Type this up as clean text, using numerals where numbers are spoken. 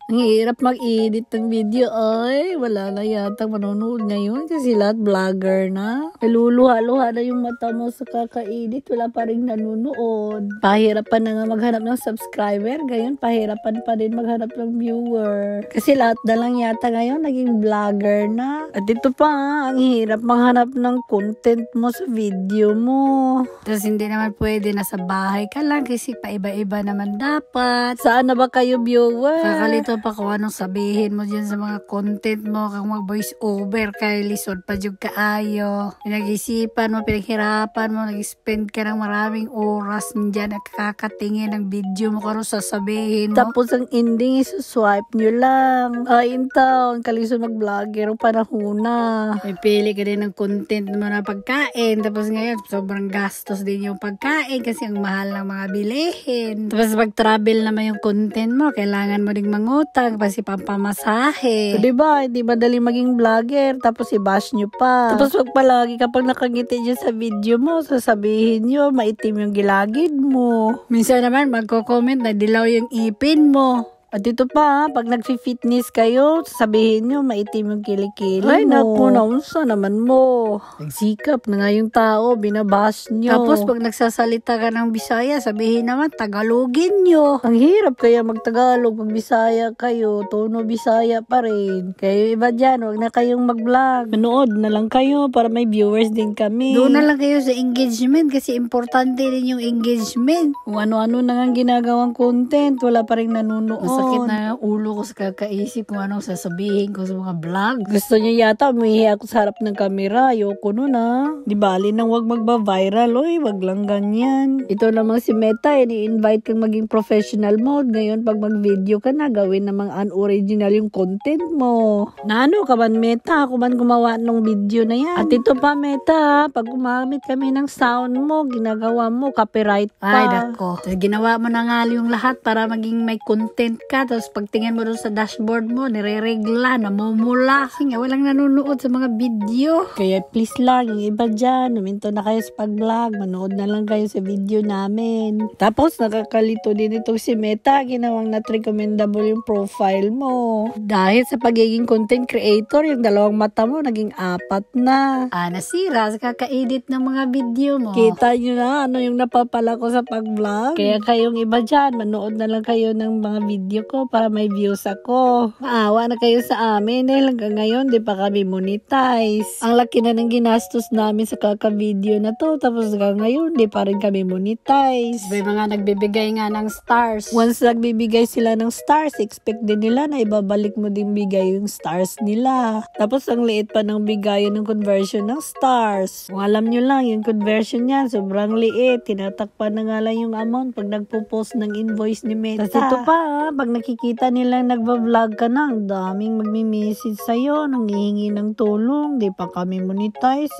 Ang hirap mag-edit ng video. Ay, wala na yata manonood ngayon kasi lahat vlogger na. Luluha-luha na yung mata mo sa kaka-edit. Wala pa rin nanonood. Pahirapan na nga maghanap ng subscriber. Ngayon, pahirapan pa din maghanap ng viewer. Kasi lahat na lang yata ngayon naging vlogger na. At ito pa, ang hirap maghanap ng content mo sa video mo. Tapos hindi naman pwede na sa bahay ka lang kasi paiba-iba naman dapat. Saan na ba kayo viewer? Kakalito pa kung anong sabihin mo dyan sa mga content mo. Kung mag-voice over kay lisod pa dyan kaayo. Pinag-isipan mo, pinaghirapan mo, nag-spend ka ng maraming oras dyan at kakatingin ng video mo kung sasabihin mo. Tapos ang ending is swipe nyo lang. Ay, in town, kalisod mag-vlogger o panahon na. May pili ka din ng content mo na pagkain. Tapos ngayon, sobrang gastos din yung pagkain kasi ang mahal ng mga bilihin. Tapos pag-travel naman yung content mo, kailangan mo ding mangutang kasi pampamasahe. So, diba? Hindi madali maging vlogger tapos i-bash nyo pa. Tapos wag palagi kapag nakangiti dyan sa video mo, sasabihin nyo, maitim yung gilagid mo. Minsan naman magko-comment na dilaw yung ipin mo. At ito pa, pag nag-fitness kayo, sasabihin nyo, maitim yung kilikili mo. Ay, naku, naunsa naman mo. Nagsikap na nga yung tao, binabash nyo. Tapos pag nagsasalita ka ng Bisaya, sabihin naman, Tagalogin nyo. Ang hirap kaya mag-Tagalog, mag-Bisaya kayo, tono Bisaya pa rin. Kayo iba dyan, wag na kayong mag-vlog. Manood na lang kayo para may viewers din kami. Doon na lang kayo sa engagement kasi importante din yung engagement. Kung ano-ano na nga ginagawang content, wala pa rin nanonood. Sakit na ulo ko sa kakaisip kung anong sasabihin ko sa mga vlog. Gusto niya yata umihi ako sa harap ng camera. Ayoko nun Di bali nang wag magba-viral. Oy, wag lang ganyan. Ito namang si Meta, i-invite kang maging professional mode. Ngayon, pag mag-video ka na, gawin namang unoriginal yung content mo. Nano ka man, Meta? Ako man gumawa ng video na yan. At ito pa, Meta, pag gumamit kami ng sound mo, ginagawa mo, copyright pa. Ay, dako. Ginawa mo na nga yung lahat para maging may content ka. Tapos pagtingin mo doon sa dashboard mo, nire-regla, namumula. Kasi nga, walang nanonood sa mga video. Kaya please lang, yung iba dyan, huminto na kayo sa pag-vlog. Manood na lang kayo sa video namin. Tapos, nakakalito din itong si Meta. Ginawang not recommendable yung profile mo. Dahil sa pagiging content creator, yung dalawang mata mo, naging 4 na. Nasira sa kaka-edit ng mga video mo. Kita nyo na, ano yung napapala ko sa pag-vlog. Kaya kayong iba dyan, manood na lang kayo ng mga video ko para may views ako. Maawa na kayo sa amin hanggang ngayon di pa kami monetize. Ang laki na ng ginastos namin sa kaka-video na to tapos hanggang ngayon di pa rin kami monetize. May mga nagbibigay nga ng stars. Once nagbibigay sila ng stars, expect din nila na ibabalik mo din bigay yung stars nila. Tapos ang liit pa ng bigayan ng conversion ng stars. Kung alam nyo lang, yung conversion niya sobrang liit. Tinatakpan na nga lang yung amount pag nagpo-post ng invoice ni Meta. Tapos ito pa, pag nakikita nilang nagba-vlog ka na, ang daming magmi-message sa'yo, nanghihingi ng tulong, di pa kami monetize